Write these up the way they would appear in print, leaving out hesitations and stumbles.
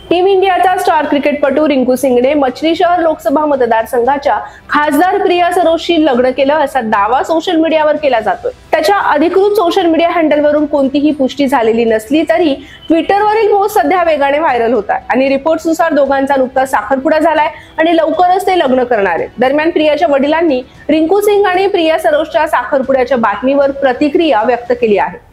Team इंडियाचा star क्रिकेटपटू रिंकू सिंगने मछली शहर लोकसभा मतदारसंघाच्या खासदार प्रिया सरोजशी लग्न केलं असा दावा सोशल मीडियावर केला जातोय। त्याच्या अधिकृत सोशल मीडिया हँडलवरून कोणतीही पुष्टी झालेली नसली तरी ट्विटरवरील पोस्ट सध्या वेगाने व्हायरल होत आहे आणि रिपोर्ट्सनुसार दोघांचा नुकताच साखरपुडा झालाय आणि लवकरच ते लग्न करणार आहेत। दरम्यान प्रियाच्या वडिलांनी रिंकू सिंग आणि प्रिया सरोजच्या साखरपुड्याच्या बातमीवर प्रतिक्रिया व्यक्त केली आहे।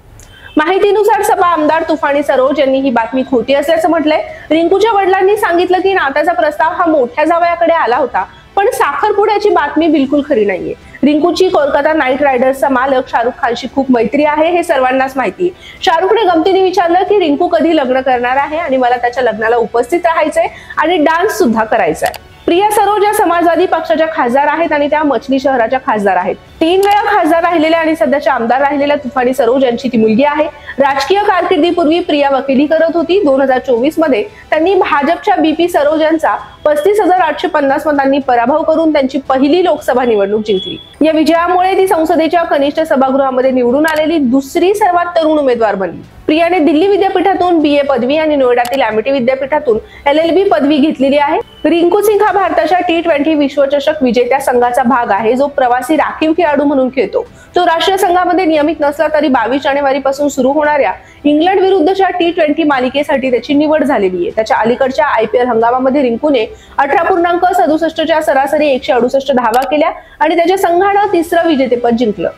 माहितीनुसार सपा आमदार तुफानी सरोज यांनी ही बातमी खोटी असल्याचं म्हटलंय। रिंकूच्या वडिलांनी सांगितलं की नात्याचा प्रस्ताव हा मोठ्या जावयाकडे आला होता, पण साखरपुड्याची बातमी बिलकुल खरी नाहीये। रिंकूची कोलकाता नाईट रायडर्सचा मालक शाहरुख खानशी खूप मैत्री आहे हे सर्वांनाच माहिती आहे। शाहरुखने गमतीने विचारलं की रिंकू कधी लग्न करणार आहे आणि मला त्याच्या लग्नाला उपस्थित राहायचंय आणि डान्स सुद्धा करायचा आहे। प्रिया सरोज या समाजवादी पक्षाच्या खासदार आहेत आणि त्या मछली शहराच्या खासदार आहेत। 3 वेळा खासदार राहिलेल्या आणि सध्याच्या आमदार राहिलेल्या तुफानी सरोज यांची ती मुलगी आहे। राजकीय कारकिर्दीपूर्वी प्रिया वकिली करत होती। 2024 मध्ये त्यांनी भाजपच्या BP सरोज यांचा 35,850 मतांनी पराभव करून त्यांची पहिली लोकसभा निवडणूक जिंकली। या विजयामुळे ती संसदेच्या कनिष्ठ सभागृहामध्ये निवडून आलेली दुसरी सर्वात तरुण उमेदवार बनली। प्रियाने दिल्ली विद्यापीठातून BA पदवी आणि नोएडातील अमेठी विद्यापीठातून LLB पदवी घेतलेली आहे। रिंकू सिंग हा भारताच्या T20 विश्वचषक विजेत्या संघाचा भाग आहे, जो प्रवासी राखीव खेळाडू म्हणून खेळतो। तो राष्ट्रीय संघामध्ये नियमित नसला तरी 22 जानेवारीपासून सुरू होणाऱ्या इंग्लंड विरुद्धच्या T20 मालिकेसाठी त्याची निवड झालेली आहे। त्याच्या अलीकडच्या IPL हंगामामध्ये रिंकूने 18.67 च्या सरासरी 168 धावा केल्या आणि त्याच्या संघानं तिसरं विजेतेपद जिंकलं।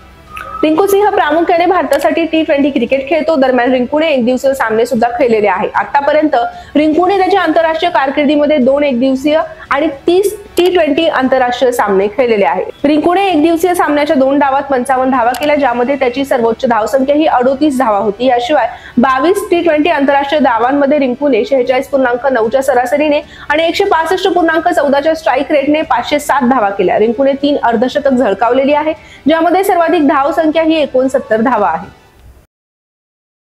रिंकू सिंह प्रामुख्याने भारतासाठी T20 क्रिकेट खेळतो। दरम्यान रिंकूने एकदिवसीय सामने सुद्धा खेळलेले आहे। आतापर्यंत रिंकूने त्याच्या आंतरराष्ट्रीय कारकिर्दीमध्ये 2 एकदिवसीय आणि 30 T20 आंतरराष्ट्रीय सामने खेळलेले आहेत। रिंकूने एकदिवसीय सामन्याच्या 2 डावात 55 धावा केल्या, ज्यामध्ये त्याची सर्वोच्च धावसंख्या ही 38 धावा होती। याशिवाय 22 T20 आंतरराष्ट्रीय धावांमध्ये रिंकूने 46.9 च्या सरासरीने आणि 165.14 च्या स्ट्राईक रेटने 507 धावा केल्या। रिंकूने 3 अर्धशतक झळकावलेली आहे, ज्यामध्ये सर्वाधिक धावसंख्या ही 69 धावा आहे।